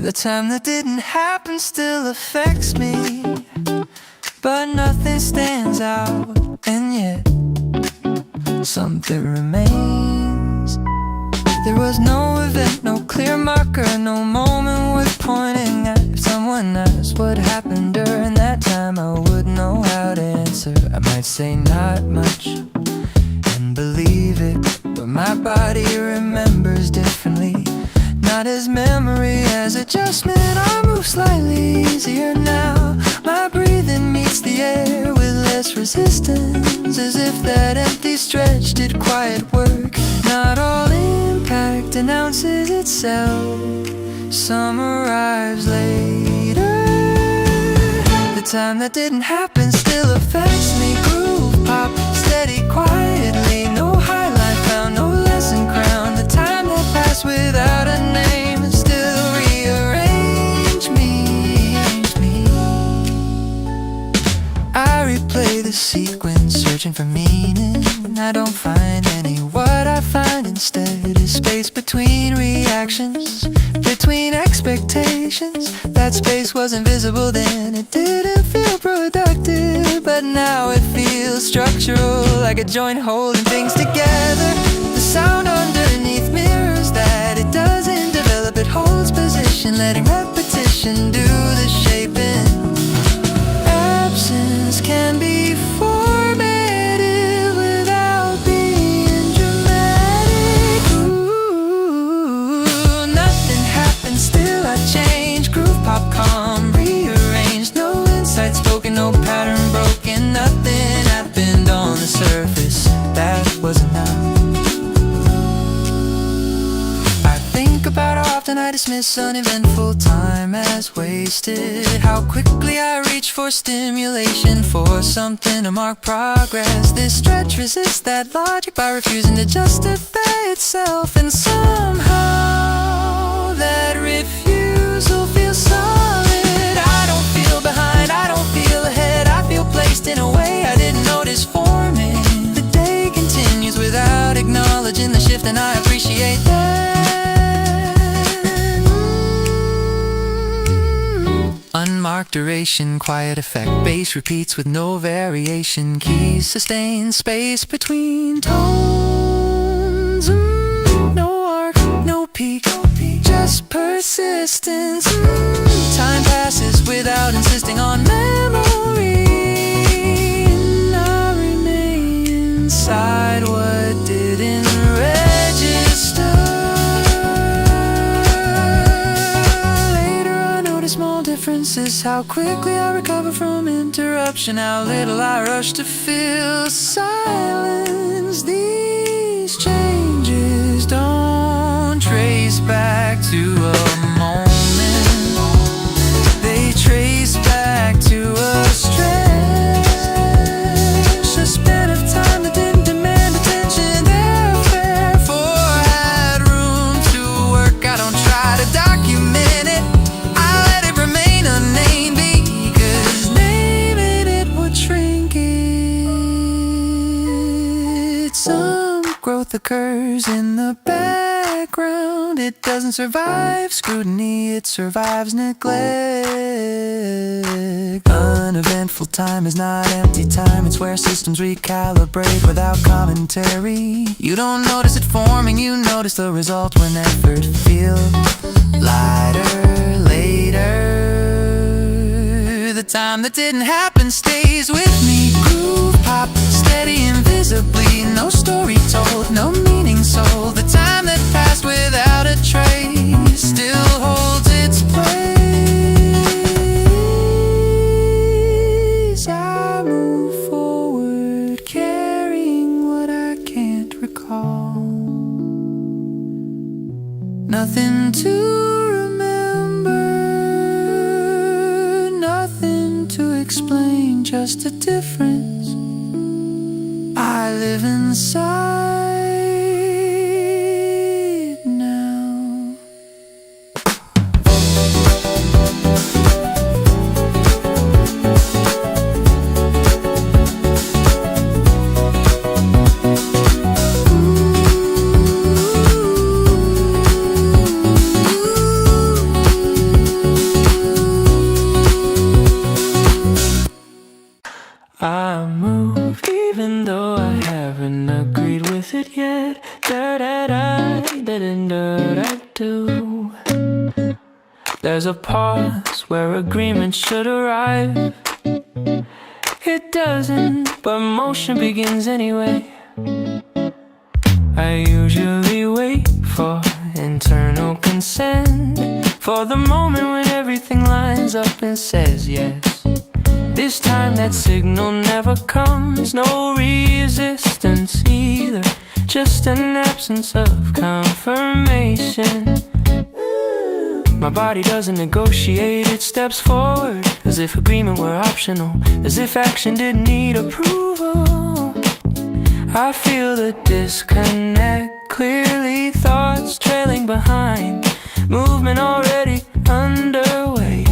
The time that didn't happen still affects me, but nothing stands out, and yet something remains. There was no event, no clear marker, no moment worth pointing at. If someone asked what happened during that time, I would know how to answer. I might say not much and believe it, but my body remembers differently. Not as memory as adjustment, I move slightly easier now. My breathing meets the air with less resistance, as if that empty stretch did quiet work. Not all impact announces itself, some arrives later. The time that didn't happen still affects me. Groove pop, steady quietly, no highlight found, no lesson crowned. The time that passed without a name and still rearrange me. I replay the sequence, searching for meaning. I don't find any. What I find instead is space between reactions, between expectations. That space wasn't visible then, it didn't feel productive, but now it feels structural, like a joint holding things together. The sound underneath mirrors that it doesn't develop, it holds position, letting repetition do the shaping. Absence can be formative without being dramatic. Ooh, nothing happened, still I change. Groove pop calm, rearranged, no insight spoken, no pattern broken. Nothing happened on the surface, that was enough. About how often I dismiss uneventful time as wasted, how quickly I reach for stimulation, for something to mark progress. This stretch resists that logic by refusing to justify itself, and somehow that refusal feels solid. I don't feel behind, I don't feel ahead, I feel placed in a way I didn't notice forming. The day continues without acknowledging the shift, and I appreciate that. Unmarked duration, quiet effect, bass repeats with no variation, keys sustain, space between tones. No arc, no peak, just persistence. Time passes without insisting on memory, and I remain inside what didn't register. Small differences, how quickly I recover from interruption, how little I rush to fill silence. These changes don't trace back to a moment, they trace back to a stretch, a span of time that didn't demand attention. Therefore I had room to work. I don't try to document it, unnamed, because naming it would shrink it. Some growth occurs in the background, it doesn't survive scrutiny, it survives neglect. Uneventful time is not empty time, it's where systems recalibrate without commentary. You don't notice it forming, you notice the result when effort feels lighter later. The time that didn't happen stays with me. Groove pop, steady invisibly, no story told, no meaning sold. The time that passed without a trace still holds its place. I move forward, carrying what I can't recall. Nothing to explain, just a difference. I live inside now. Ooh. There's a pause where agreement should arrive. It doesn't, but motion begins anyway. I usually wait for internal consent, for the moment when everything lines up and says yes. This time that signal never comes, no resistance either, just an absence of confirmation. My body doesn't negotiate, it steps forward, as if agreement were optional, as if action didn't need approval. I feel the disconnect, clearly thoughts trailing behind, movement already underway.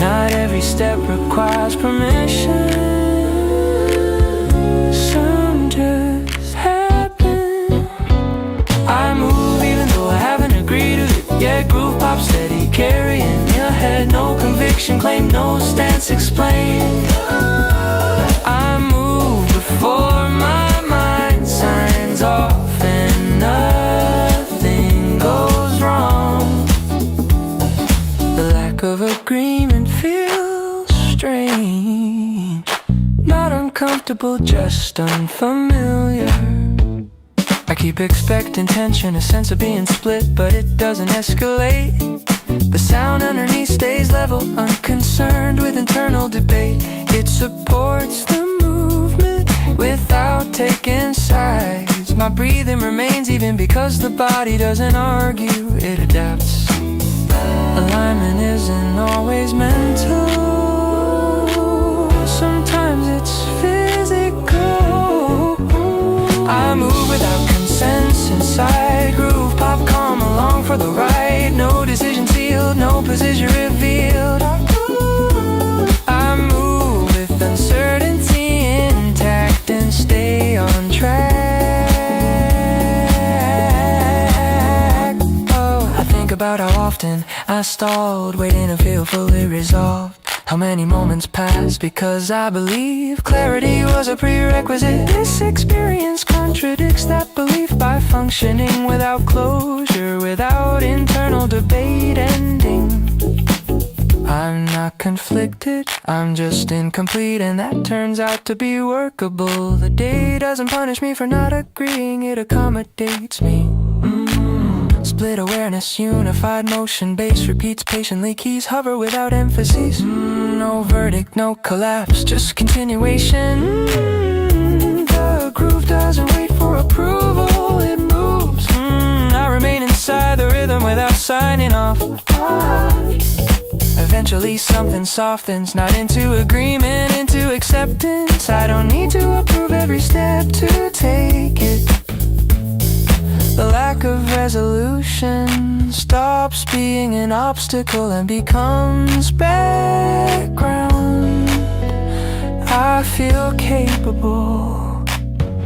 Not every step requires permission, some just happen. I move even though I haven't agreed to it yet. Groove pop steady, carrying your head, no conviction claim, no stance explained. I move before my mind signs off and nothing goes wrong. The lack of agreement feels strange, not uncomfortable, just unfamiliar. I keep expecting tension, a sense of being split, but it doesn't escalate. The sound underneath stays level, unconcerned with internal debate. It supports the movement without taking sides. My breathing remains even because the body doesn't argue, it adapts. Alignment isn't always mental, sometimes it's physical. I move without consensus inside, groove pop, come along for the ride. No decision sealed, no position revealed. I move with uncertainty intact and stay on track. Oh, I think about how often I stalled, waiting to feel fully resolved. How many moments passed because I believe clarity was a prerequisite. This experience contradicts that belief by functioning without closure, without internal debate ending. I'm not conflicted, I'm just incomplete, and that turns out to be workable. The day doesn't punish me for not agreeing, it accommodates me. Split awareness, unified motion, bass repeats patiently, keys hover without emphases. No verdict, no collapse, just continuation. The groove doesn't wait for approval, it moves. I remain inside the rhythm without signing off. Eventually something softens, not into agreement, into acceptance. I don't need to approve every step to take it. The lack of resolution stops being an obstacle and becomes background. I feel capable,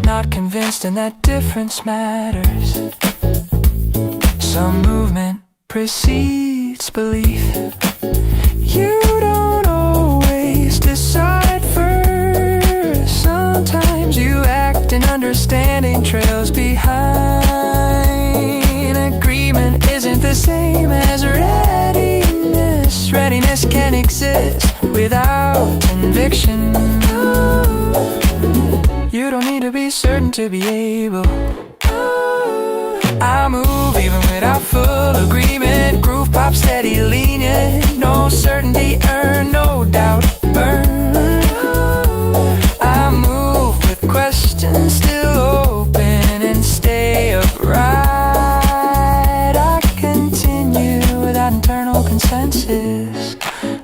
not convinced, and that difference matters. Some movement precedes belief. You don't always decide first. Sometimes you act and understanding trails behind. Agreement isn't the same as readiness. Readiness can exist without conviction. You don't need to be certain to be able. I move even without full agreement. Groove pop steady, lenient. No certainty earned, no doubt burned. I move with questions still open and stay upright. I continue without internal consensus.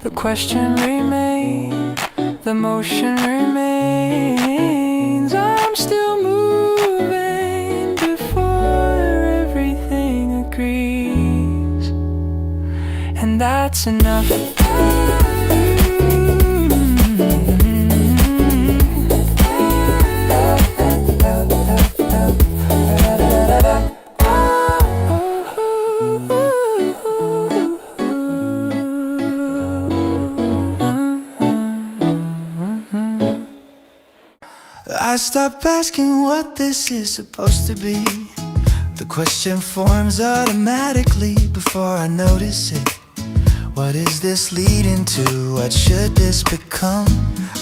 The question remains, the motion remains. I'm still moving before everything agrees, and that's enough. I stopped asking what this is supposed to be. The Question forms automatically before I notice it. What is this leading to? What should this become?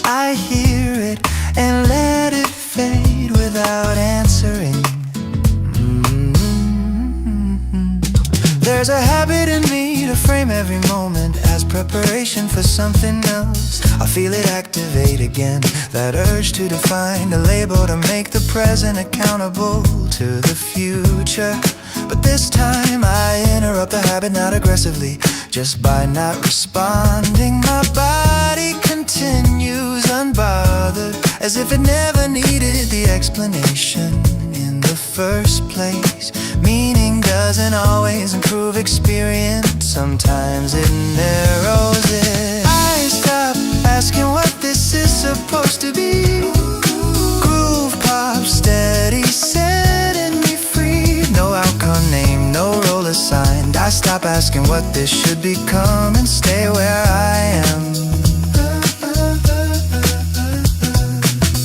I hear it and let it fade without answering. There's a habit in me to frame every moment as preparation for something else. I feel it activate again, that urge to define a label to make the present accountable to the future. But this time I interrupt the habit, not aggressively, just by not responding. My body continues unbothered, as if it never needed the explanation in the first place. Meaning doesn't always improve experience, sometimes it narrows it. I stop asking what this is supposed to be. Groove pop, steady, setting me free. No outcome named, no role assigned. I stop asking what this should become and stay where I am.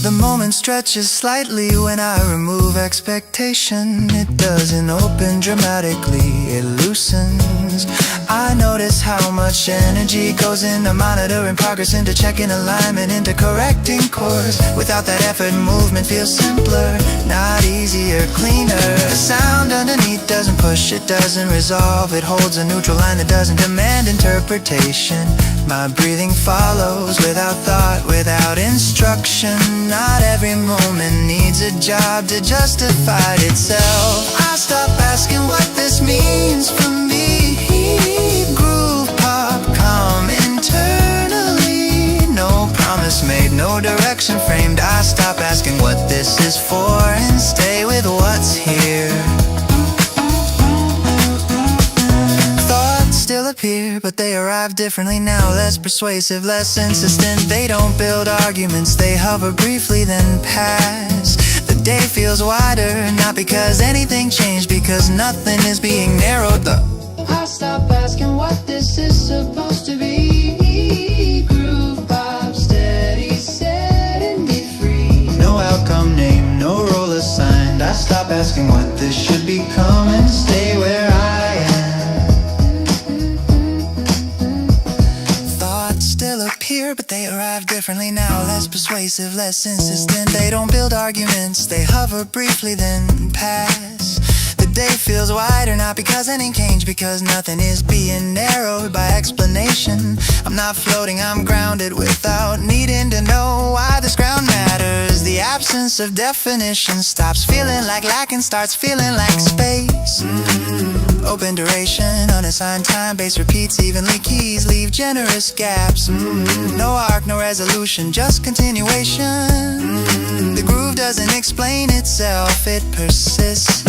The moment stretches slightly when I remove expectation. It doesn't open dramatically, it loosens. I notice how much energy goes into monitoring progress, into checking alignment, into correcting course. Without that effort, movement feels simpler, not easier, cleaner. The sound underneath doesn't push, it doesn't resolve. It holds a neutral line that doesn't demand interpretation. My breathing follows without thought, without instruction. Not every moment needs a job to justify itself. I stop asking what this means for me. Groove pop, calm internally. No promise made, no direction framed. I stop asking what this is for and stay with what's here. Still appear, but they arrive differently now. Less persuasive, less insistent. They don't build arguments, they hover briefly then pass. The day feels wider, not because anything changed, because nothing is being narrowed. I stop asking what this is supposed to be. Groove pop, steady, setting me free. No outcome named, no role assigned. I stop asking what this should become and stay where I am. Here, but they arrive differently now. Less persuasive, less insistent. They don't build arguments, they hover briefly then pass. The day feels wider, not because anything changed, because nothing is being narrowed by explanation. I'm not floating, I'm grounded without needing to know why this ground matters. The absence of definition stops feeling like lack and starts feeling like space. Open duration, unassigned time, bass repeats evenly, keys leave generous gaps. No arc, no resolution, just continuation. The groove doesn't explain itself, it persists.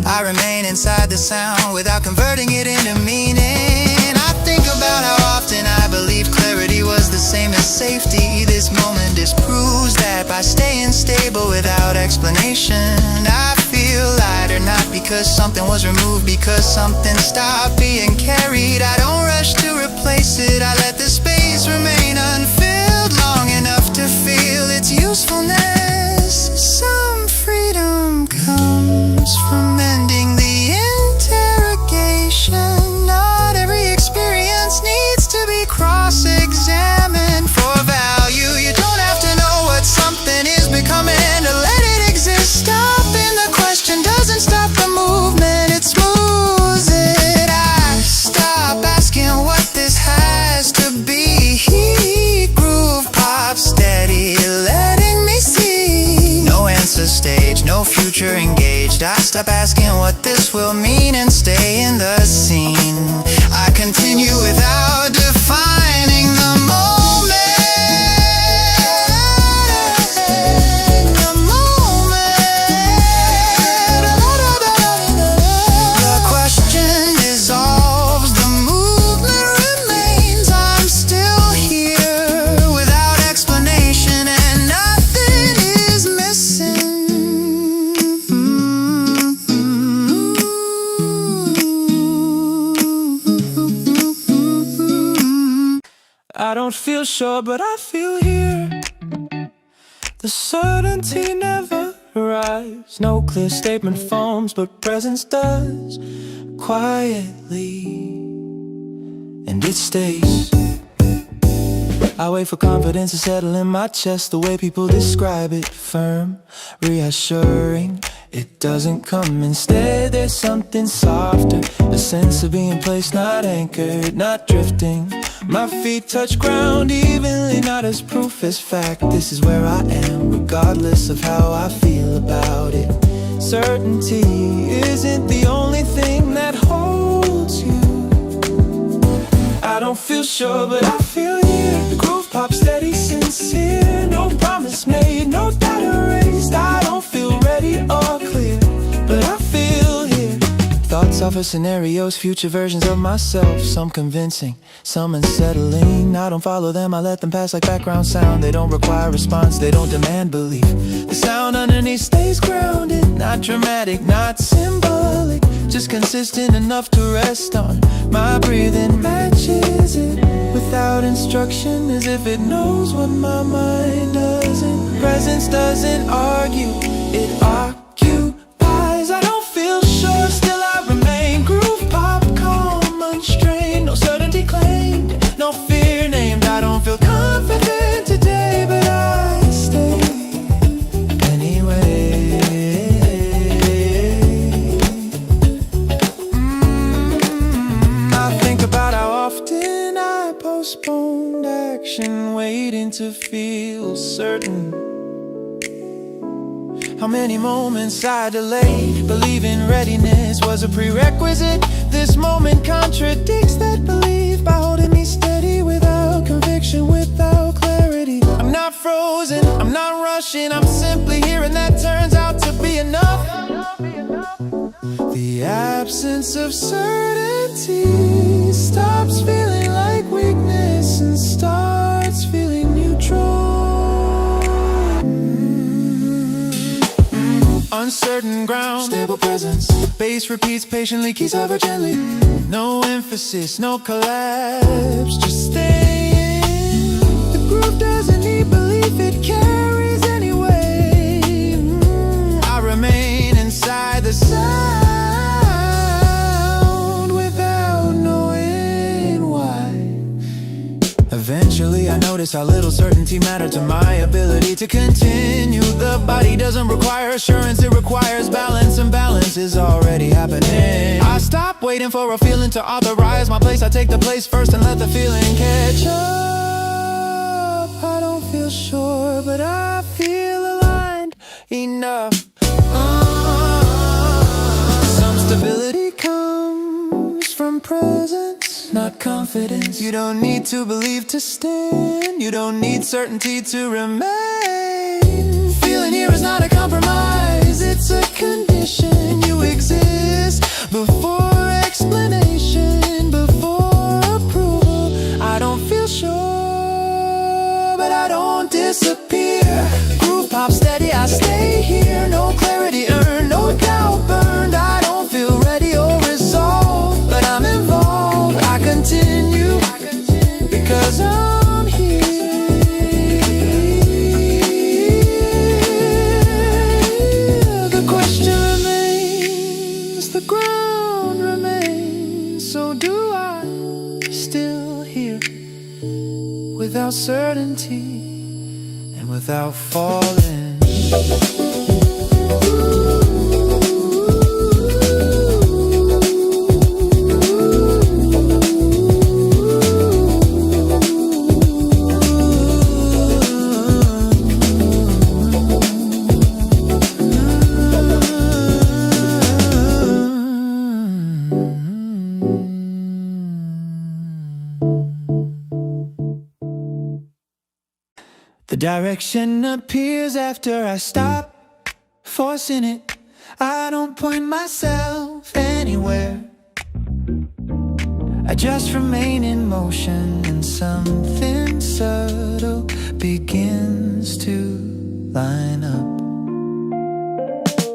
I remain inside the sound without converting it into meaning. I think about how often I believed clarity was the same as safety. This moment disproves that by staying stable without explanation. I feel lighter, not because something was removed, because something stopped being carried. I don't rush to replace it, I let the space remain unfilled long enough to feel its usefulness. Some freedom comes from ending the interrogation. Not every experience needs to be cross-examined for value. You don't have to know what something is becoming to let it exist. Stopping the question doesn't stop the movement, it smooths it. I stop asking what this has to be. Groove pop, steady, letting me see. No answer stage, no future engaged. I stop asking what this will mean and stay in the scene. I continue without defining the moment. The question dissolves, the movement remains. I'm still here without explanation and nothing is missing. I don't feel sure, but I feel here. The certainty never arrives. No clear statement forms, but presence does, quietly, and it stays. I wait for confidence to settle in my chest, the way people describe it, firm, reassuring. It doesn't come, instead there's something softer, a sense of being placed, not anchored, not drifting. My feet touch ground evenly, not as proof as fact. This is where I am, regardless of how I feel about it. Certainty isn't the only thing that holds you. I don't feel sure, but I feel here. The groove pop steady, sincere. No promise made, no doubt erased. I don't feel ready or clear, but I feel here. Thoughts offer scenarios, future versions of myself. Some convincing, some unsettling. I don't follow them, I let them pass like background sound. They don't require response, they don't demand belief. The sound underneath stays grounded, not dramatic, not symbolic, just consistent enough to rest on. My breathing matches it without instruction, as if it knows what my mind doesn't. Presence doesn't argue, it occupies. I don't feel sure, still I remain. Groove pop, calm, unstrained. No certainty claimed, no fear named. I don't feel confident today, but I stay anyway. I think about how often I postponed action, waiting to feel certain. How many moments I delayed, believing readiness was a prerequisite. This moment contradicts that belief by holding me steady without conviction, without clarity. I'm not frozen, I'm not rushing, I'm simply here, and that turns out to be enough. The absence of certainty stops feeling like weakness and starts feeling neutral. Uncertain ground, stable presence. Bass repeats patiently, keys hover gently. No emphasis, no collapse, just staying. The groove doesn't need belief, it carries anyway. I remain inside the sound without knowing why. Eventually I notice how little certainty mattered to my ability to continue. The body doesn't require assurance, it requires balance, and balance is already happening. I stop waiting for a feeling to authorize my place. I take the place first and let the feeling catch up. I don't feel sure, but I feel aligned enough. Some stability comes from presence, not confidence. You don't need to believe to stand, you don't need certainty to remain. Feeling here is not a compromise, it's a condition. You exist before explanation, before approval. I don't feel sure, but I don't disappear. Groove pop steady, I stay here. No clarity earned, no doubt burned. I don't feel ready or resolved, but I'm involved. I continue because I'm here. The question remains, the ground remains. So do I still hear without certainty and without falling? The direction appears after I stop forcing it. I don't point myself anywhere, I just remain in motion, and something subtle begins to line up.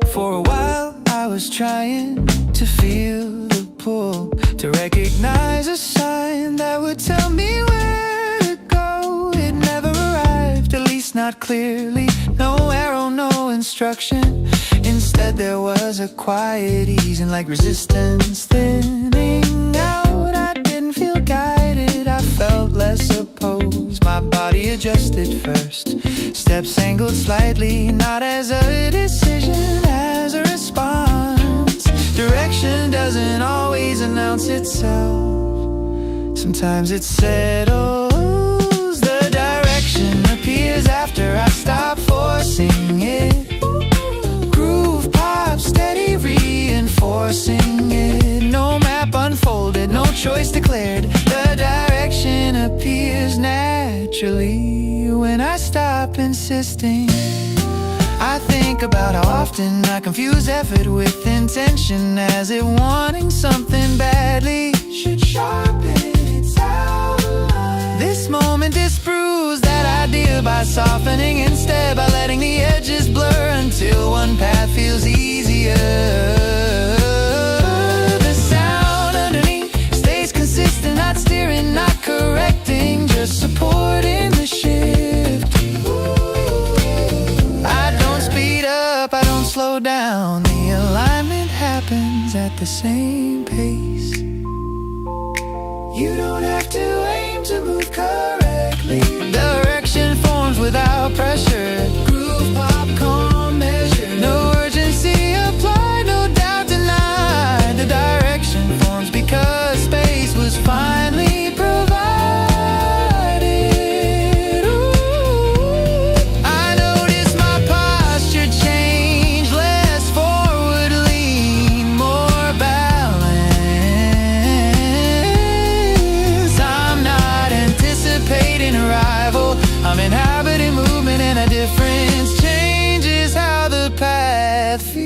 For a while I was trying to feel the pull, to recognize a sign that would tell me where to go. It never arrived, at least not clearly. No arrow, no instruction. Instead there was a quiet easing, like resistance thinning out. I didn't feel guided, I felt less opposed. My body adjusted first, steps angled slightly, not as a decision, as a response. Direction doesn't always announce itself, sometimes it settles. The direction appears after I stop forcing it. Groove pop, steady reinforcing it. No map unfolded, no choice declared. The direction appears naturally when I stop insisting. I think about how often I confuse effort with intention, as if wanting something badly should sharpen its outline. This moment disproves that idea by softening instead, by letting the edges blur until one path feels easier. The sound underneath stays consistent, not steering, not correcting, just supporting the shift. I don't speed up, I don't slow down, the alignment happens at the same pace. You don't have to aim to move correctly. Direction forms without pressure. Groove pop, calm measure. No urgency applied, no doubt denied. The direction forms because space was finally provided. Ooh. I notice my posture change, less forward lean, more balance. I'm not anticipating arrival, I'm inhabiting movement, and a difference changes how the path feels.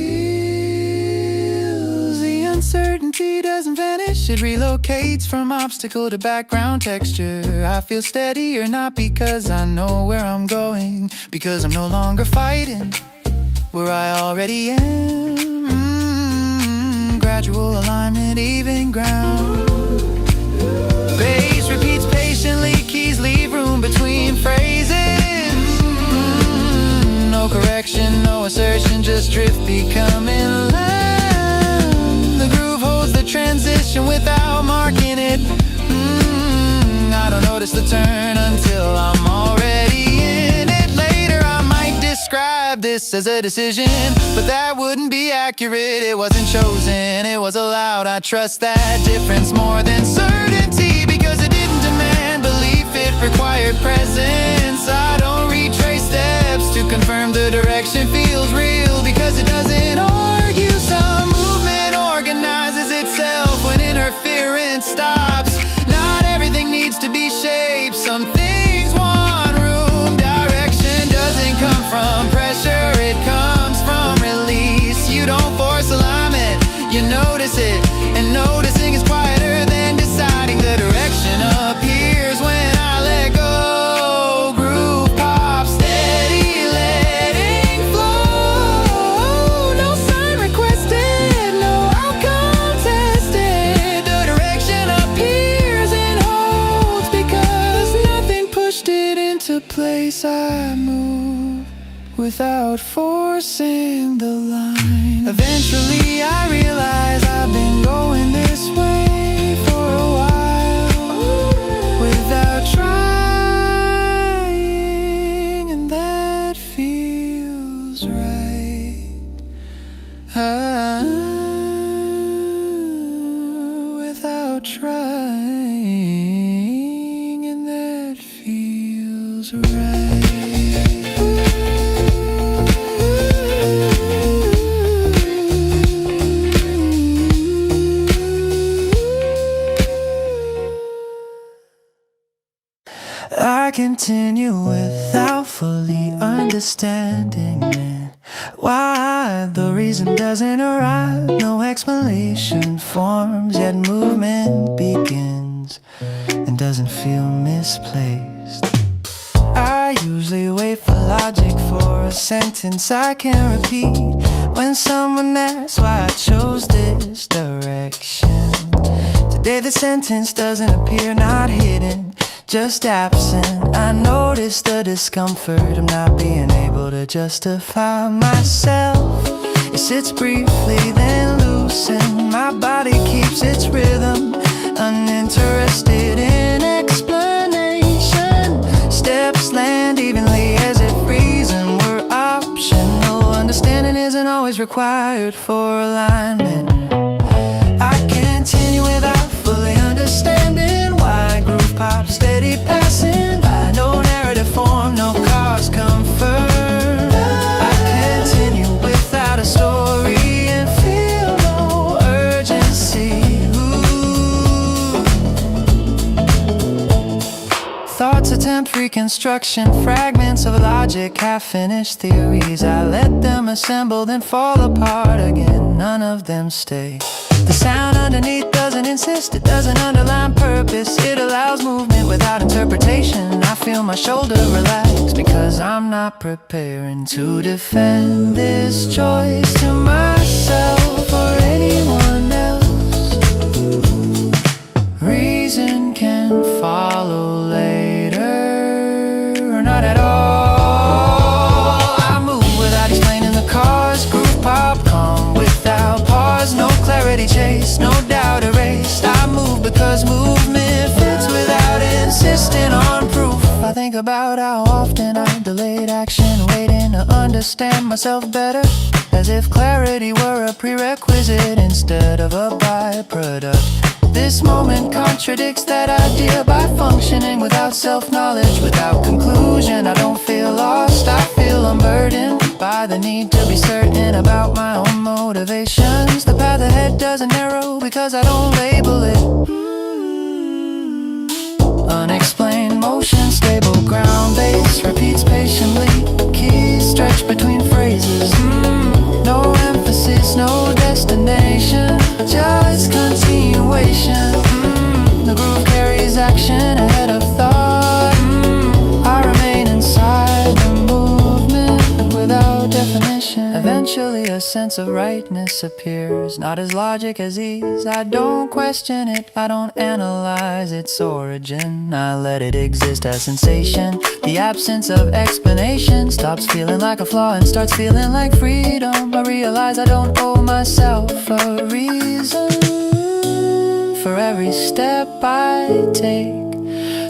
The uncertainty doesn't vanish, it relocates from obstacle to background texture. I feel steadier, not because I know where I'm going, because I'm no longer fighting where I already am. Gradual alignment, even ground. Bass repeats patiently, keys leave room between phrases. No correction, no assertion, just drift becoming land. The groove holds the transition without marking it. I don't notice the turn until I'm already in it. Later I might describe this as a decision, but that wouldn't be accurate. It wasn't chosen, it was allowed. I trust that difference more than certainty, because it didn't demand belief, it required presence. I don't retrace steps to confirm the direction feels real, because it doesn't argue. Some movement organizes itself when interference stops. Not everything needs to be shaped, some things want room. Direction doesn't come from pressure, it comes from release. You don't force alignment, you notice it, and noticing is quieter than deciding. The direction appears when I let go. Groove pop, steady letting flow. No sign requested, no outcome tested. The direction appears and holds because nothing pushed it into place. I move without forcing the line. Eventually I realize I've been going this way for a while, without trying, and that feels right. Without trying, and that feels right. I continue without fully understanding it. Why the reason doesn't arrive, no explanation forms, yet movement begins and doesn't feel misplaced. I usually wait for logic for a sentence I can repeat when someone asks why I chose this direction. Today the sentence doesn't appear, not hidden, just absent. I notice the discomfort of not being able to justify myself. It sits briefly, then loosen. My body keeps its rhythm, uninterested in explanation. Steps land evenly as if reason were optional. Understanding isn't always required for alignment. I continue without fully understanding why groove pop steady passing by. No narrative form, no cause comfort. I continue without a story and feel no urgency. Ooh. Thoughts attempt reconstruction, fragments of logic, half-finished theories. I let them assemble, then fall apart again. None of them stay. The sound underneath doesn't insist, it doesn't underline purpose. It allows movement without interpretation. I feel my shoulder relax because I'm not preparing to defend this choice to myself or anyone else. Reason can follow later or not at all. I move without explaining the cause. Groove pop, calm without pause. No clarity chase, no doubt erased. I move because movement fits without insisting on proof. I think about how often I delayed action, waiting to understand myself better, as if clarity were a prerequisite instead of a byproduct. This moment contradicts that idea by functioning without self-knowledge, without conclusion. I don't feel lost, I feel unburdened by the need to be certain about my own motivations. The path ahead doesn't narrow because I don't label it. Unexplained motion, stable ground base, repeats patiently. Keys stretch between phrases. No emphasis, no destination, just continuation. The groove carries action ahead of thought. I remain inside the movement without definition. Eventually a sense of rightness appears, not as logic as ease. I don't question it, I don't analyze its origin. I let it exist as sensation. The absence of explanation stops feeling like a flaw and starts feeling like freedom. I realize I don't owe myself a reason for every step I take.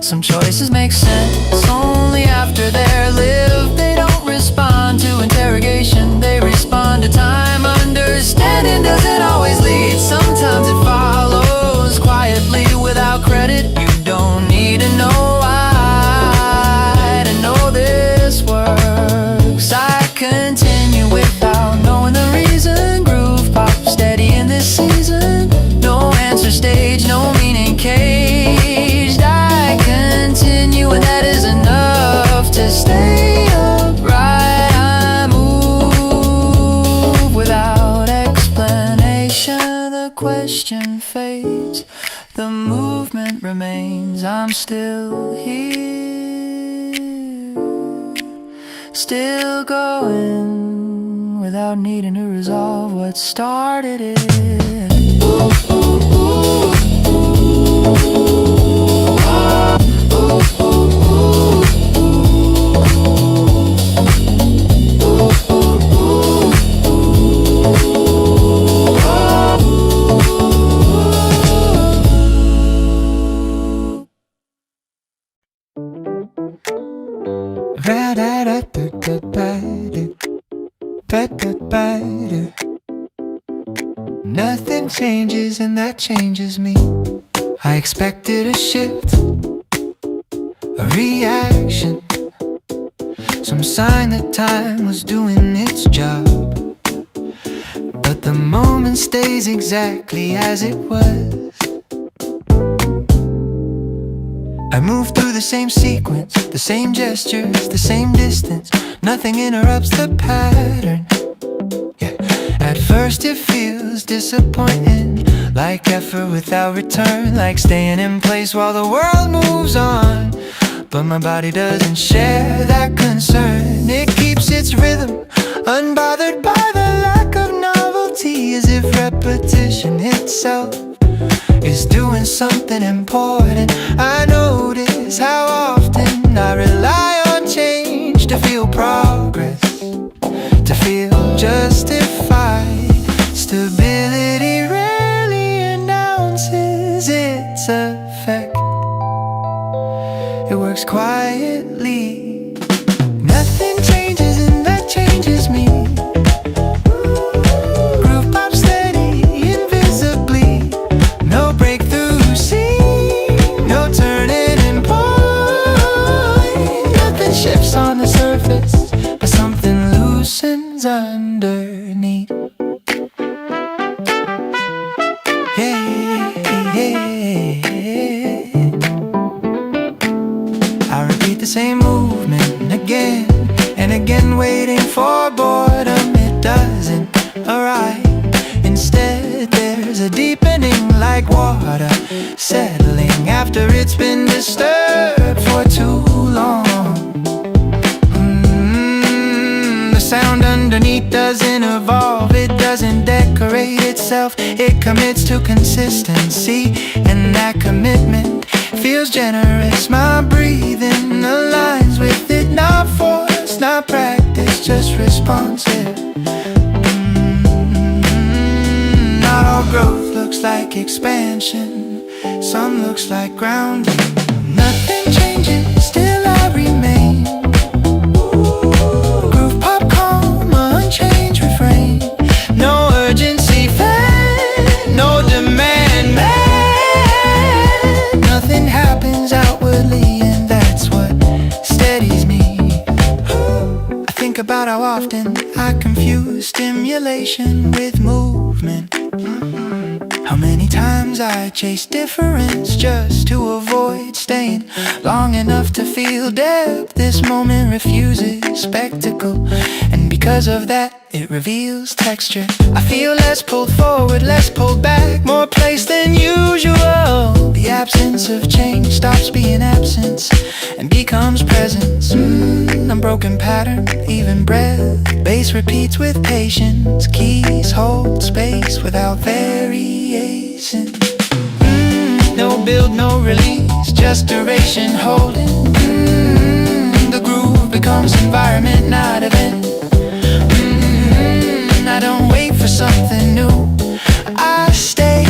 Some choices make sense only after they're lived. They don't respond to interrogation, they respond to time. Understanding doesn't always lead, sometimes it follows quietly without credit. You don't need to know why to know this works. I continue without knowing the reason. Groove pop steady in this season. No answer stage, no meaning caged. I continue and that is enough to stay upright. I move without explanation. The question fades, the movement remains. I'm still here, still going without needing to resolve what started it. Ooh, ooh, ooh. Nothing changes and that changes me. I expected a shift, a reaction, some sign that time was doing its job. But the moment stays exactly as it was. I move through the same sequence, the same gestures, the same distance. Nothing interrupts the pattern. Yeah. At first it feels disappointing, like effort without return, like staying in place while the world moves on. But my body doesn't share that concern. It keeps its rhythm, unbothered by the lack of novelty, as if repetition itself is doing something important. I notice how often I rely on change to feel progress, to feel justified. Stability rarely announces its effect. It works quietly. Nothing changes and that changes me. Groove pop steady, invisibly. No breakthrough scene, no turning point. Nothing shifts on the surface, but something loosens underneath. I repeat the same movement again and again, waiting for boredom. It doesn't arrive. Instead, there's a deepening like water settling after it's been disturbed for too long. The sound underneath doesn't evolve, it doesn't decorate itself. It commits to consistency, and that commitment feels generous. My breathing aligns with it, not forced, not practiced, just responsive. Not all growth looks like expansion, some looks like grounding. Nothing changes, still I remain. Groove pop calm, unchanged refrain. No urgency fed, no demand met. Nothing happens outwardly, and that's what steadies me. I think about how often I confuse stimulation with movement. How many times I chase difference just to avoid staying long enough to feel depth. This moment refuses spectacle, and because of that, it reveals texture. I feel less pulled forward, less pulled back, more place than usual. The absence of change stops being absence and becomes presence. Unbroken pattern, even breath. Bass repeats with patience. Keys hold space without variation. No build, no release, just duration holding. The groove becomes environment, not event. I don't wait for something new, I stay.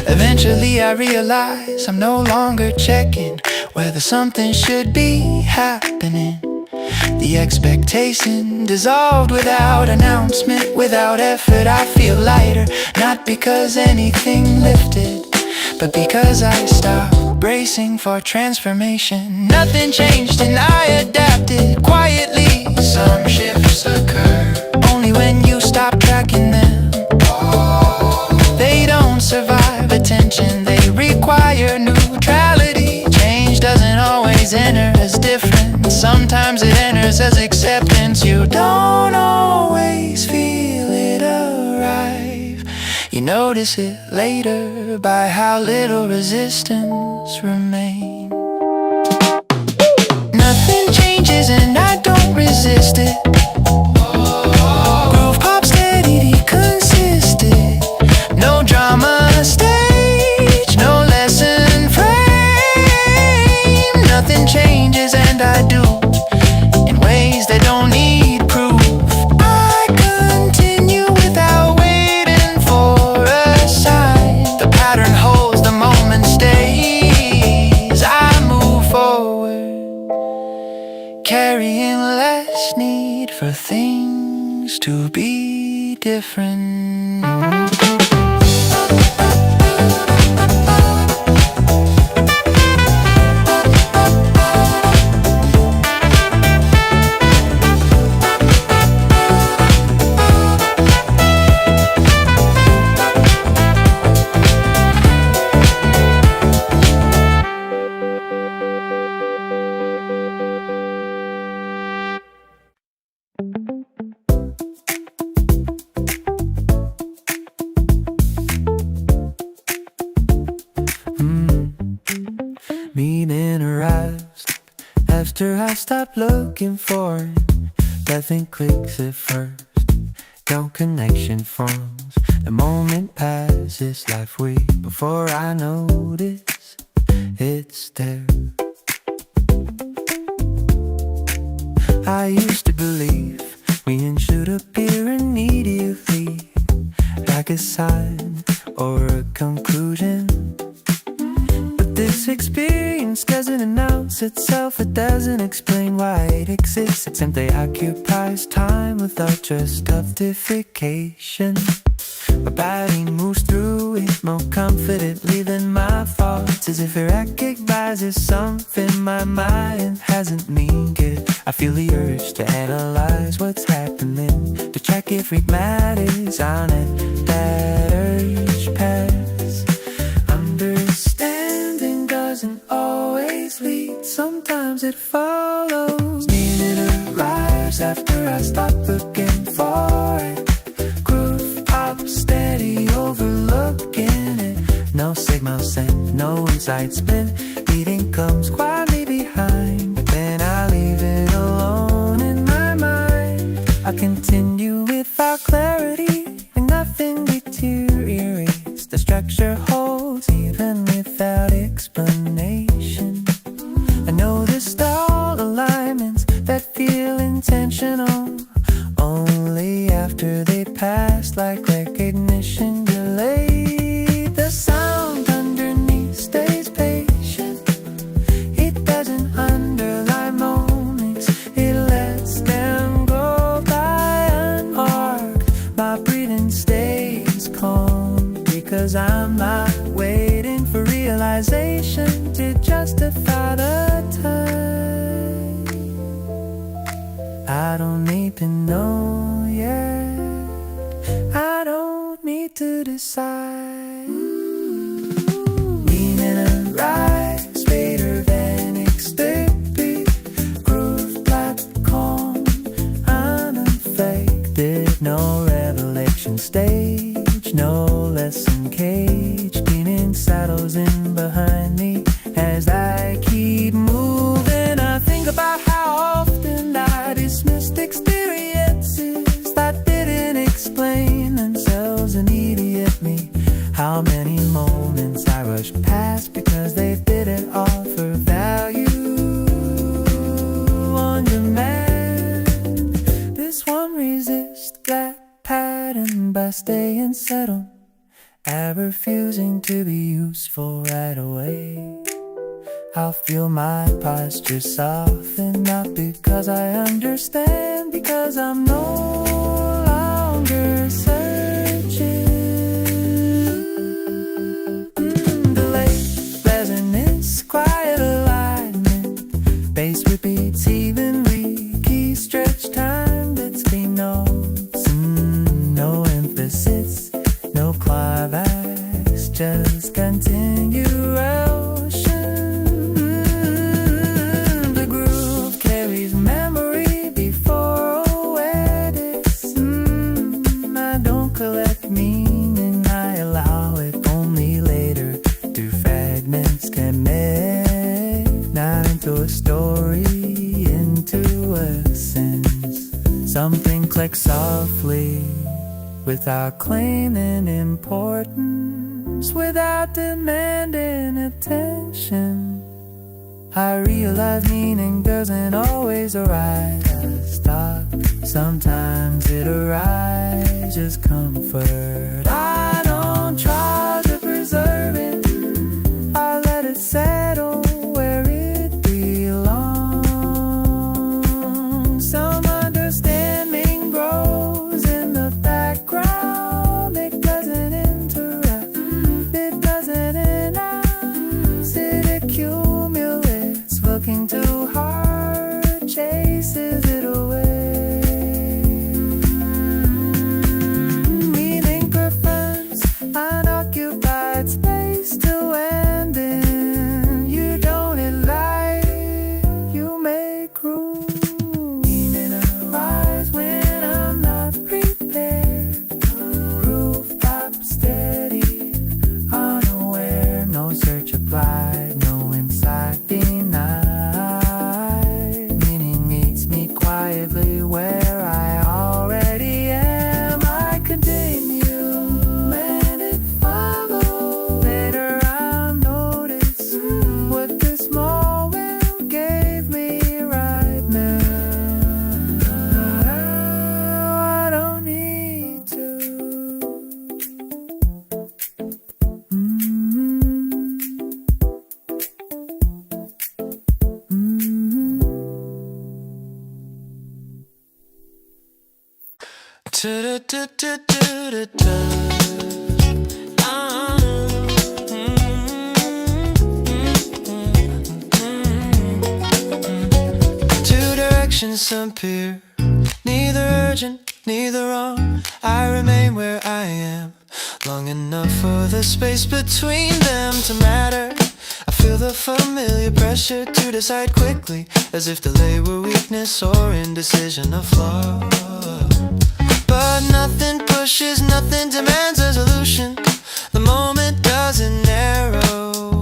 Eventually I realize I'm no longer checking whether something should be happening. The expectation dissolved without announcement, without effort. I feel lighter, not because anything lifted, but because I stopped bracing for transformation. Nothing changed and I adapted quietly. Some shifts occur only when you stop tracking them. They don't survive attention, they require neutrality. Change doesn't always enter as different, sometimes it enters as acceptance. You don't always feel it arrive, you notice it later by how little resistance remains. Nothing changes and I don't resist it. Groove pop steady, consistent. No drama stage, no lesson frame. Nothing changes and I do in ways that don't need proof. I continue without waiting for a sign. The pattern holds, the moment stays. I move forward, carrying less need for things to be different. Meaning arrives after I stop looking for it. Nothing clicks at first, no connection forms. The moment passes, life weak before I notice it's there. I used to believe we should appear immediately, like a sign or a conclusion. But this experience doesn't announce itself, it doesn't explain why it exists. It simply occupies time without just justification. My body moves through it more confidently than my thoughts, as if it recognizes something my mind hasn't named yet. I feel the urge to analyze what's happening, to check if it matters on it. That urge pass. Understanding doesn't always lead, sometimes it follows. Meaning arrives after I stop looking for it. Steady overlooking it, no signal sent, no insight spent. Meeting comes quietly behind, but then I leave it alone in my mind. I continue without clarity, and nothing deteriorates. The structure holds even without explanation. I noticed all alignments that feel intentional only after they pass, like recognition delayed. The sound underneath stays patient, it doesn't underline moments, it lets them go by unmarked. My breathing stays calm, because I'm not waiting for realization to justify the time. I don't need to know yet, I don't need to decide. Meaning arrives later than expected. Groove platform unaffected. No revelation stage, no lesson cage. Meaning settles in behind me as I keep moving. I think about how often I dismissed experiences that didn't explain themselves immediately. How many moments I rushed past because they didn't offer value on demand. This one resists that pattern by staying settled and refusing to be useful right away. I'll feel my posture soften, not because I understand, because I'm no longer searching. Delay, resonance, quiet alignment, bass repeats evenly, key stretch time, that's clean notes, no emphasis, no climax, just continuation. Collect meaning, I allow it only later. Two fragments can make, not into a story, into a sense. Something clicks softly, without claiming importance, without demanding attention. I realize meaning doesn't always arrive as thought. Sometimes it arrives as comfort. I don't try to preserve it, I let it settle where it belongs. Some understanding grows in the background. It doesn't interrupt, it doesn't announce, it accumulates. Looking too hard chases it away. Meaning profound. Two directions appear, neither urgent, neither wrong. I remain where I am, long enough for the space between them to matter. I feel the familiar pressure to decide quickly, as if delay were weakness or indecision a flaw. But nothing pushes, nothing demands resolution. The moment doesn't narrow,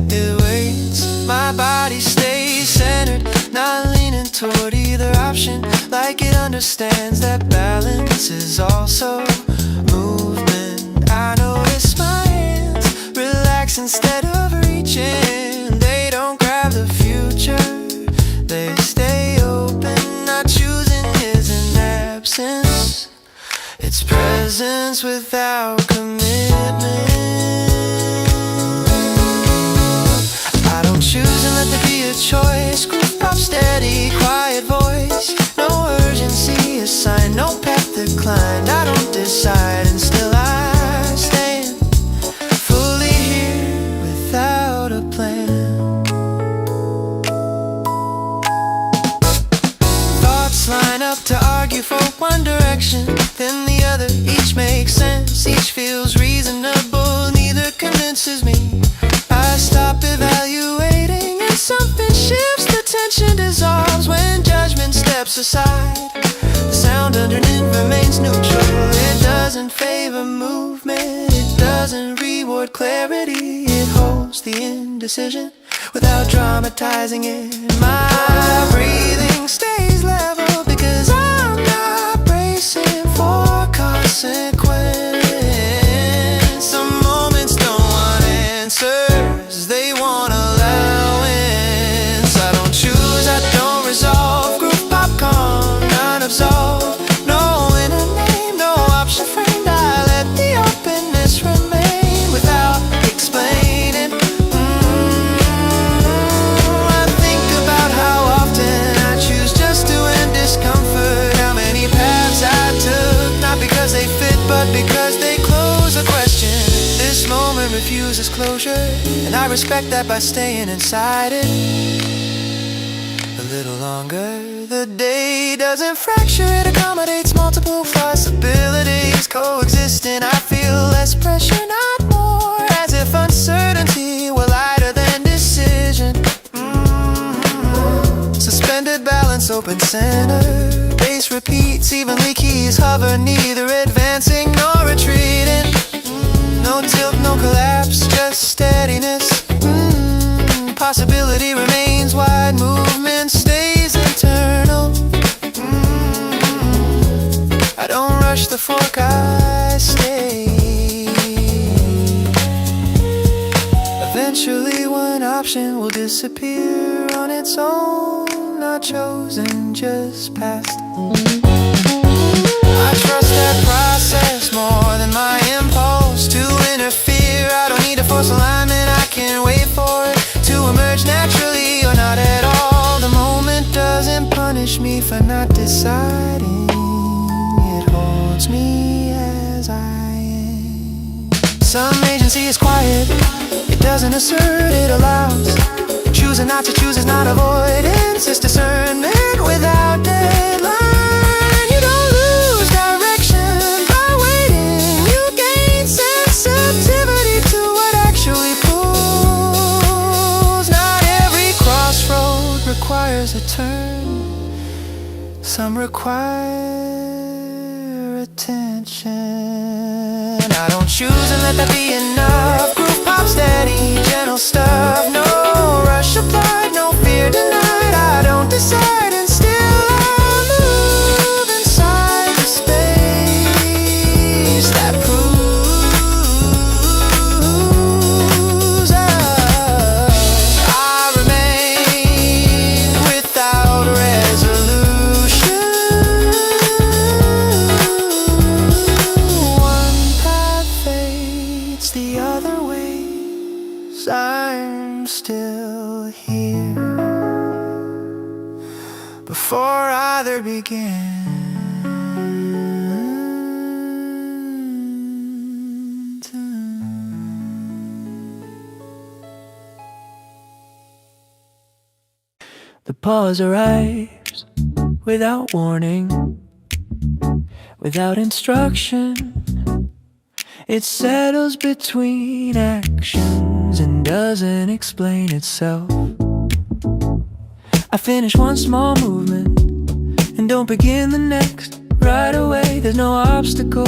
it waits. My body stays centered, not leaning toward either option, like it understands that balance is also movement. I notice my hands relax instead of reaching. They don't grab the future, they stay open. Not choosing isn't absence, it's presence without commitment. I don't choose and let there be a choice. Groove pop steady, quiet voice. No urgency assigned, no path declined. I don't decide and still I stand, fully here without a plan. Thoughts line up to argue for one direction, then the other. Each makes sense, each feels reasonable, neither convinces me. I stop evaluating and something shifts. The tension dissolves when judgment steps aside. The sound underneath remains neutral. It doesn't favor movement, it doesn't reward clarity. It holds the indecision without dramatizing it. My breathing stays level because I'm not bracing for consequence. Some moments don't want answers, they want allowance. I don't choose, I don't resolve. Group popcorn, unabsolved. No inner name, no option framed. I let the openness remain without explaining. I think about how often I choose just to end discomfort. How many paths I took, not because they fit, but because they close a question. This moment refuses closure, and I respect that by staying inside it a little longer. The day doesn't fracture, it accommodates multiple possibilities coexisting. I feel less pressure, not more, as if uncertainty were lighter than decision. Suspended balance, open center. Bass repeats, evenly keys hover, neither advancing nor retreating. No tilt, no collapse, just steadiness. Possibility remains wide, movement stays internal. I don't rush the fork, I stay. Eventually one option will disappear on its own, not chosen, just passed. I trust that process more than my impulse to interfere. I don't need to force alignment, I can wait for it to emerge naturally or not at all. The moment doesn't punish me for not deciding, it holds me as I am. Some agency is quiet, it doesn't assert, it allows. Choosing not to choose is not avoidance, it's discernment without deadline. You don't lose direction by waiting, you gain sensitivity to what actually pulls. Not every crossroad requires a turn, some require attention. I don't choose and let that be enough. Groove pop steady, gentle stuff. No rush applied, no fear denied. I don't decide and still I move inside the space that proves I remain without resolution. One path fades, the other ways. I'm still here before either began. The pause arrives without warning, without instruction. It settles between actions and doesn't explain itself. I finish one small movement and don't begin the next right away. There's no obstacle,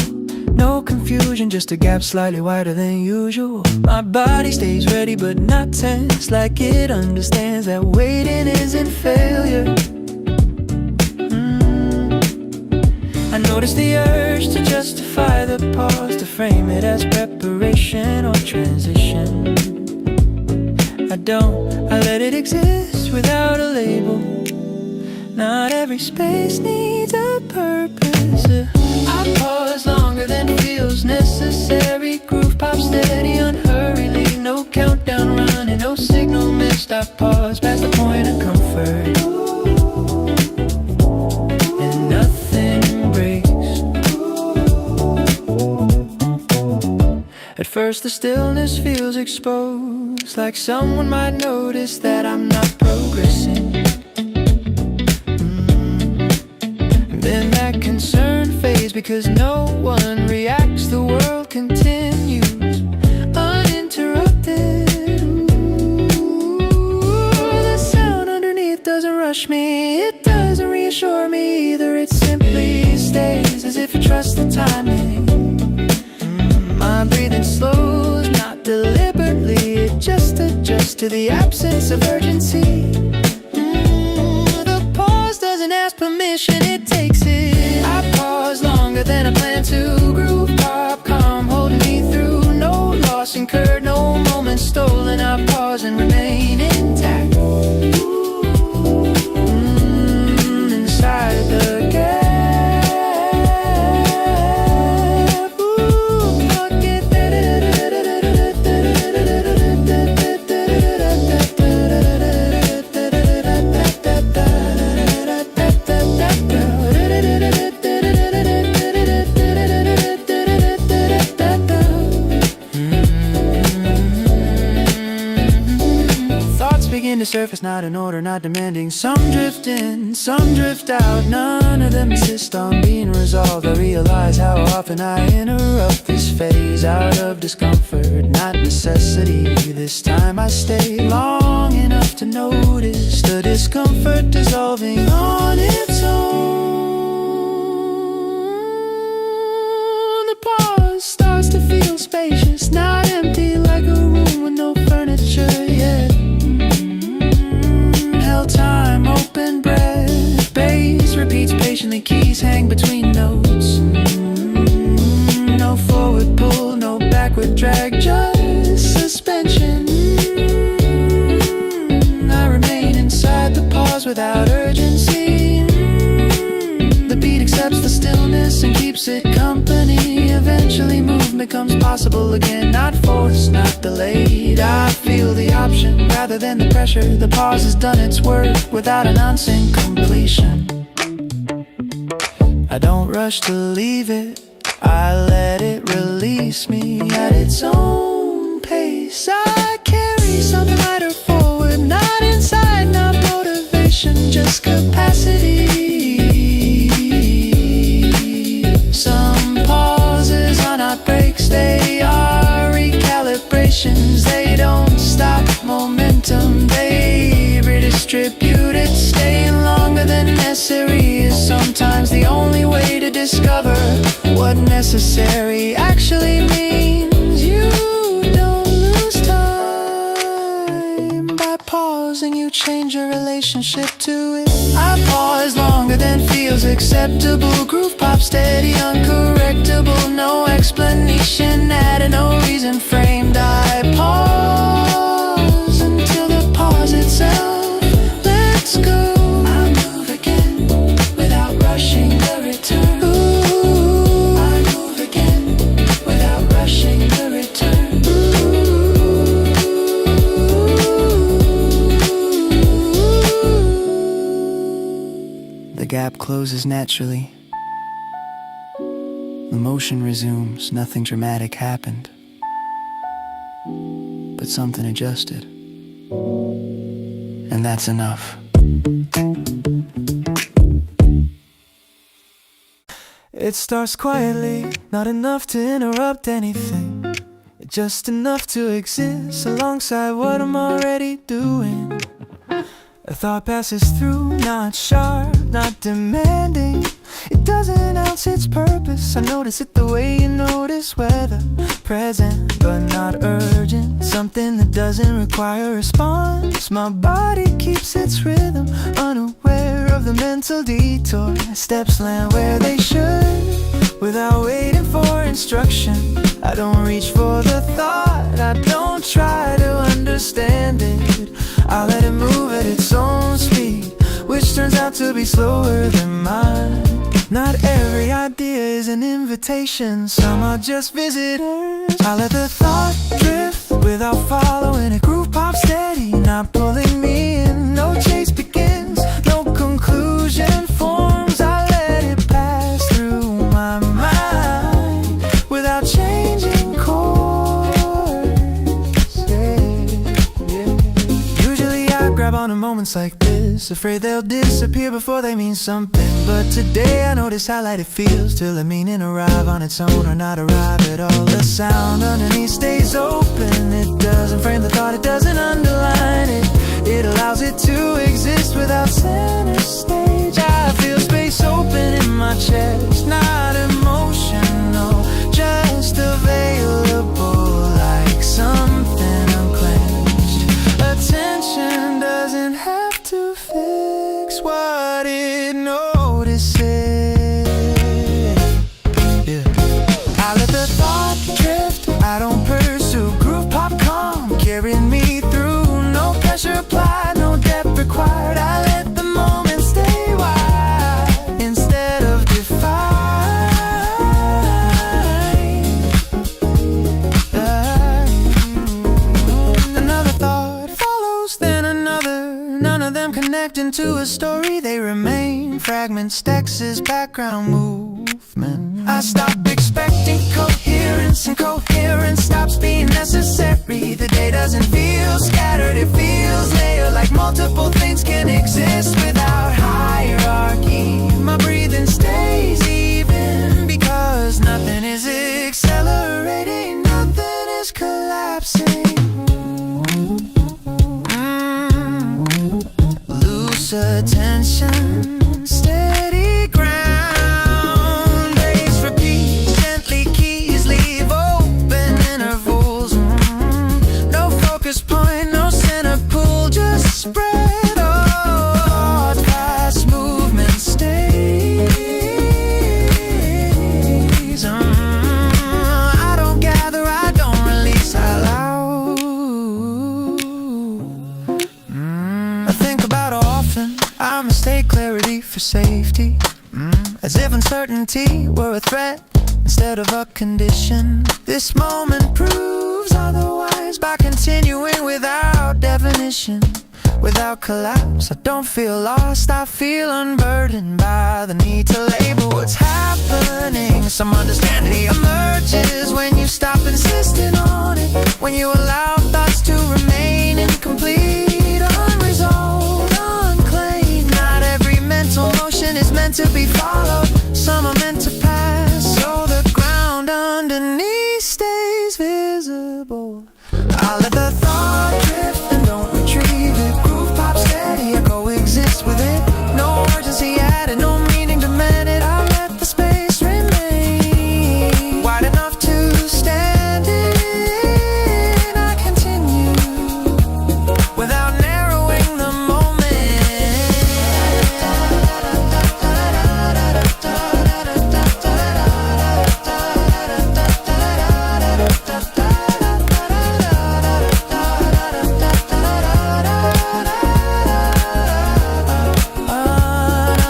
no confusion, just a gap slightly wider than usual. My body stays ready but not tense, like it understands that waiting isn't failure. I notice the urge to justify the pause, to frame it as preparation or transition. I let it exist without a label. Not every space needs a purpose. I pause longer than feels necessary. Groove pop steady, unhurriedly. No countdown running, no signal missed. I pause past the point of comfort, and nothing breaks. At first the stillness feels exposed, like someone might notice that I'm not progressing. Then that concern fades because no one reacts. The world continues uninterrupted. The sound underneath doesn't rush me, it doesn't reassure me either. It simply stays as if it trusts the timing. My breathing slows, not deliberately, it just adjusts to the absence of urgency. The pause doesn't ask permission, it takes it. I pause longer than I plan to. Groove pop calm, holding me through. No loss incurred, no moment stolen. I pause and remain intact. Inside the gap. To surface, not in order, not demanding. Some drift in, some drift out. None of them insist on being resolved. I realize how often I interrupt this phase out of discomfort, not necessity. This time I stay long enough to notice the discomfort dissolving on its own. The pause starts to feel spacious, not empty, like a room with no furniture yet. Time, open breath, bass repeats patiently, keys hang between notes. No forward pull, no backward drag, just suspension. I remain inside the pause without urgency. The beat accepts the stillness and keeps it company. Eventually movement becomes possible again, not forced, not delayed. I feel the option rather than the pressure. The pause has done its work without announcing completion. I don't rush to leave it, I let it release me at its own pace. I carry something lighter forward, not inside, not motivation, just capacity. Some pauses are not breaks, they are recalibrations. They don't stop momentum, they redistribute it. Staying longer than necessary is sometimes the only way to discover what necessary actually means. You don't lose time by pausing, you change your relationship to it. I pause longer than feels acceptable. Groove pop steady, uncorrectable. No explanation, added, no reason framed. I pause until the pause itself lets go. I move again without rushing the return. Ooh, I move again without rushing the return. The gap closes naturally. The motion resumes, nothing dramatic happened, but something adjusted, and that's enough. It starts quietly, not enough to interrupt anything, just enough to exist alongside what I'm already doing. A thought passes through, not sharp, not demanding. It doesn't announce its purpose. I notice it the way you notice weather. Present, but not urgent. Something that doesn't require a response. My body keeps its rhythm, unaware of the mental detour. Steps land where they should, without waiting for instruction. I don't reach for the thought, I don't try to understand it. I let it move at its own speed, which turns out to be slower than mine. Not every idea is an invitation, some are just visitors. I let the thought drift without following it. Groove pop steady, not pulling me in. No chase begins, no conclusion forms. I let it pass through my mind without changing course. Usually I grab on to moments like this, afraid they'll disappear before they mean something. But today I notice how light it feels till the meaning arrive on its own or not arrive at all. The sound underneath stays open, it doesn't frame the thought, it doesn't underline it. It allows it to exist without center stage. I feel space open in my chest, not emotional, just available like something unclenched. Attention doesn't have to fix what it notices. Yeah. I let the thought drift, I don't pursue. Groove pop calm, carrying me through. No pressure applied, no depth required. I let the moment stay wide instead of defined. Another thought follows, then another. None of them connect into a story, they remain fragments, text as background movement. I stop expecting coherence, and coherence stops being necessary. The day doesn't feel scattered, it feels layered, like multiple things can exist without hierarchy. My breathing stays even, because nothing is accelerating, nothing is collapsing. Loose attention, steady ground, bass repeat, gently keys leave open intervals. No focus point, no center pull, just spread out. Fast movement stays. I don't gather, I don't release, I allow. I think about often, I mistake clarity for safety, as if uncertainty were a threat instead of a condition. This moment proves otherwise by continuing without definition, without collapse. I don't feel lost, I feel unburdened by the need to label what's happening. Some understanding emerges when you stop insisting on it, when you allow thoughts to remain incomplete, unresolved, unclaimed. Not every mental motion is meant to be followed, some are meant to pass, so the ground underneath stays visible. I let the thought drift and don't retrieve it. Groove pop steady, I coexist with it. No urgency added, no meaning demanded. I let the space remain wide enough to stand in. I continue without narrowing the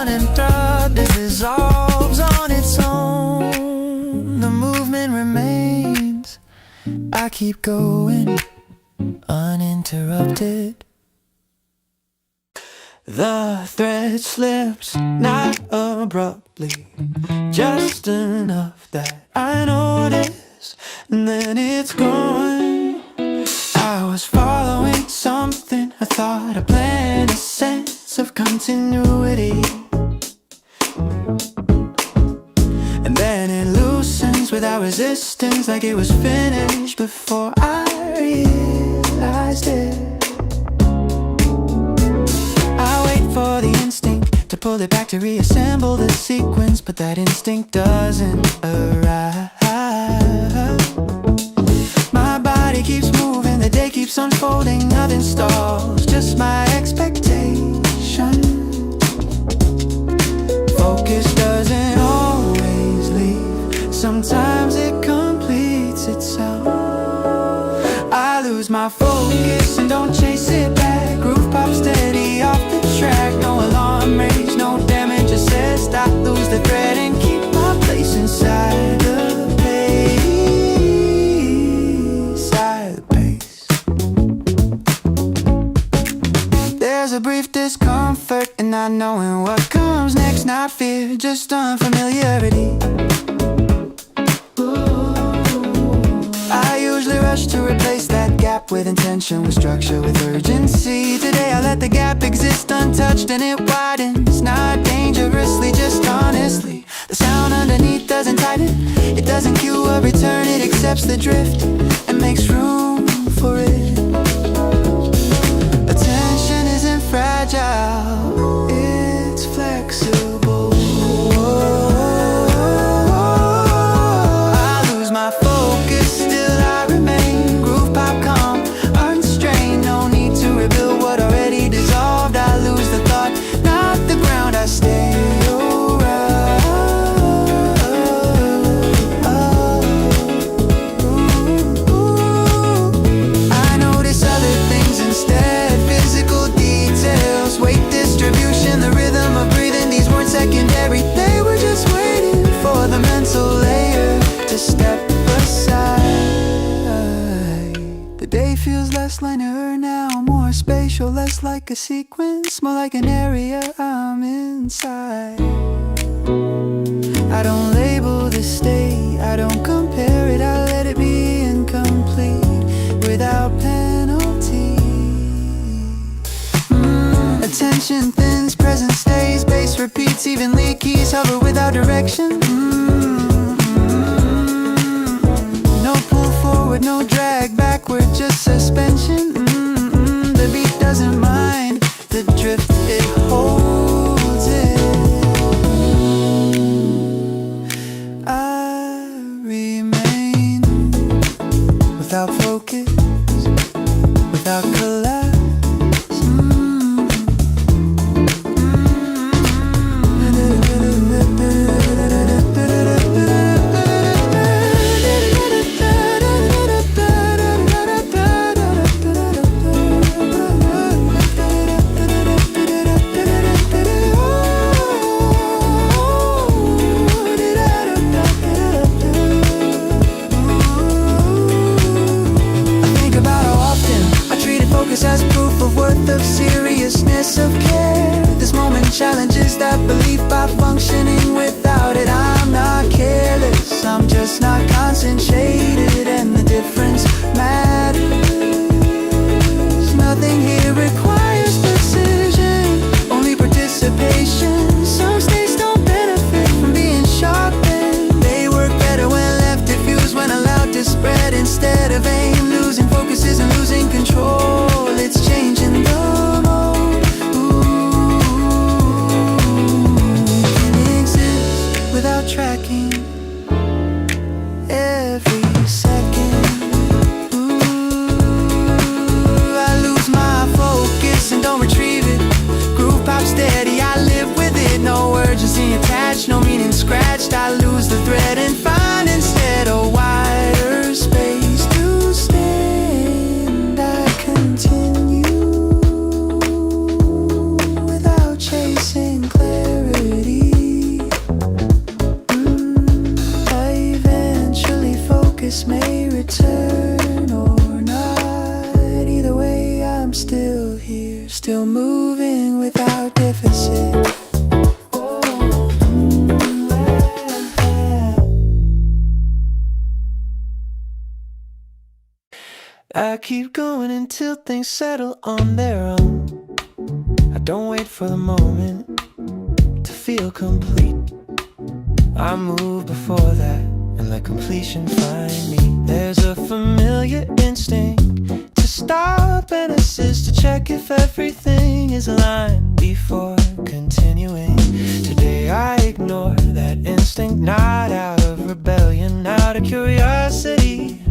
uninterrupted, dissolves on its own. The movement remains, I keep going uninterrupted. The thread slips, not abruptly, just enough that I notice, and then it's gone. I was following something, I thought, a plan, a sense of continuity. And then it loosens without resistance, like it was finished before I realized it. I wait for the instinct to pull it back, to reassemble the sequence, but that instinct doesn't arrive. My body keeps moving, the day keeps unfolding, nothing stalls, just my expectation. Focus doesn't always leave, sometimes it completes itself. I lose my focus and don't chase it back. Groove pop steady off the track, no alarm rage, no damage assessed. I lose the thread and keep my place inside the pace. There's a brief discomfort in not knowing what comes next, not fear, just unfamiliarity. I usually rush to replace that gap with intention, with structure, with urgency. Today I let the gap exist untouched and it widens, not dangerously, just honestly. The sound underneath doesn't tighten, it doesn't cue a return, it accepts the drift and makes room for it. Attention isn't fragile, it's flexible. I lose my focus, still I remain. Groove pop calm, unstrained, no need to rebuild what already dissolved. I lose the thought, not the ground, I stay around. I notice other things instead, physical details, weight distribution, the rhythm of breathing. These weren't secondary, they were just waiting for the mental layer to step aside. The day feels less linear now, more spatial, less like a sequence, more like an area I'm inside. I don't label the state, I don't compare it, I let it be incomplete without penalty. Attention thins, present stays, bass repeats evenly, keys hover without direction. No pull forward, no drag backward, just suspension. The beat doesn't mind the drift, it holds it. I remain without focus, without collapse. As proof of worth, of seriousness, of care. This moment challenges that belief by functioning without it. I'm not careless, I'm just not concentrated, and the difference matters. Nothing here requires precision, only participation. Some states don't benefit from being sharpened. They work better when left diffused, when allowed to spread instead of aim. Losing focus isn't losing control, it's changing the mode. Can exist without tracking every second. I lose my focus and don't retrieve it. Groove pop steady, I live with it. No urgency attached, no meaning scratched. I lose the thread and find instead a wider space to stand. I continue without chasing clarity. Eventually focus may return or not. Either way I'm still here, still moving without deficit. I keep going until things settle on their own. I don't wait for the moment to feel complete. I move before that and let completion find me. There's a familiar instinct to stop and assist, to check if everything is aligned before continuing. Today I ignore that instinct, not out of rebellion, out of curiosity.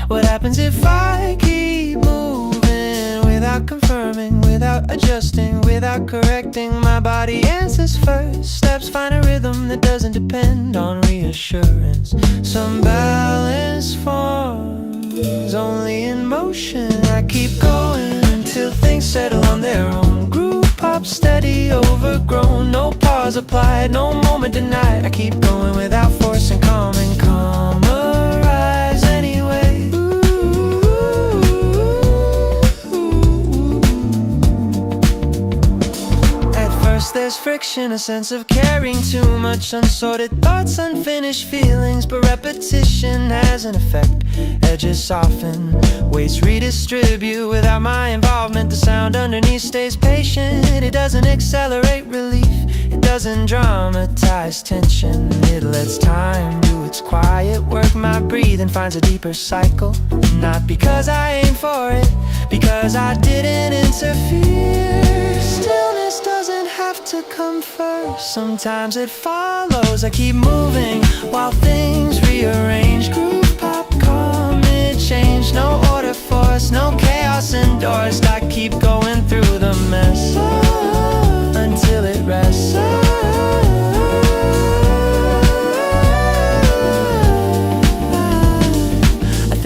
What happens if I keep moving without confirming, without adjusting, without correcting? My body answers first. Steps find a rhythm that doesn't depend on reassurance. Some balance forms only in motion. I keep going until things settle on their own. Groove pop steady, overgrown. No pause applied, no moment denied. I keep going without forcing calm, and calm arise anyway. There's friction, a sense of carrying too much, unsorted thoughts, unfinished feelings. But repetition has an effect. Edges soften, weights redistribute. Without my involvement, the sound underneath stays patient. It doesn't accelerate relief, it doesn't dramatize tension. It lets time do its quiet work. My breathing finds a deeper cycle. Not because I aimed for it, because I didn't interfere. Stillness doesn't have to come first, sometimes it follows. I keep moving while things rearrange. Groove pop, calm, mid-change. No order forced, no chaos endorsed. I keep going through the mess until it rests.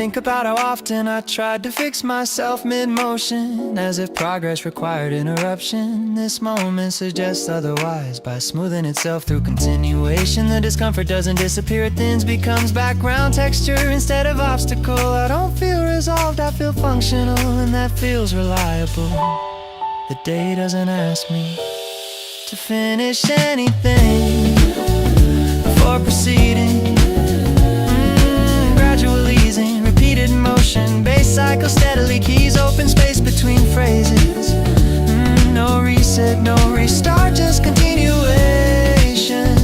Think about how often I tried to fix myself mid-motion, as if progress required interruption. This moment suggests otherwise. By smoothing itself through continuation, the discomfort doesn't disappear, it thins, becomes background texture instead of obstacle. I don't feel resolved, I feel functional, and that feels reliable. The day doesn't ask me to finish anything before proceeding. Gradual easing, repeated motion, bass cycle steadily, keys open space between phrases. No reset, no restart, just continuation.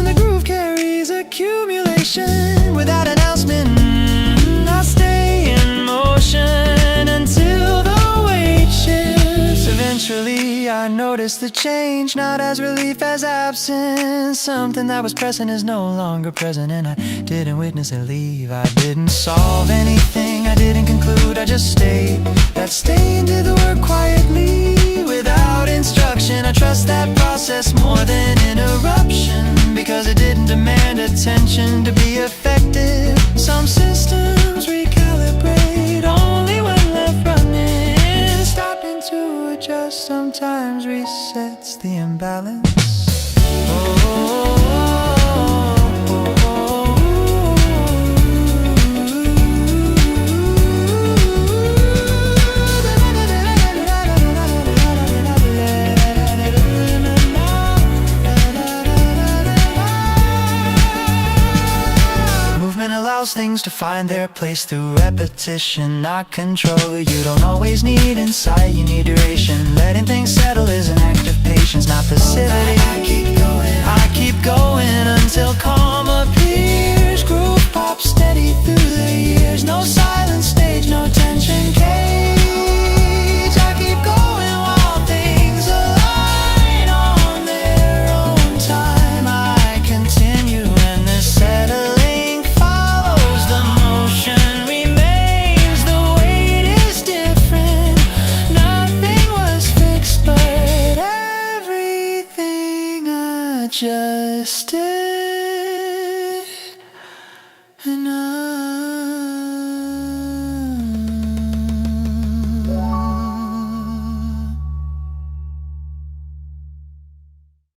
The groove carries accumulation without announcement. I stay in motion until the weight shifts. Eventually I notice the change, not as relief as absence. Something that was present is no longer present, and I didn't witness it leave. I didn't solve anything, I didn't conclude, I just stayed. That staying did the work quietly, without instruction. I trust that process more than interruption, because it didn't demand attention to be effective. Some systems recalibrate only when left running. Stopping to adjust sometimes resets the imbalance. Things to find their place through repetition, not control. You don't always need insight, you need duration. Letting things settle is an act of patience, not passivity. I keep going until calm appears. Groove pop steady through the years. No silent stage, no tension cage. I keep going while things align on their own time. I continue and the settling just did, and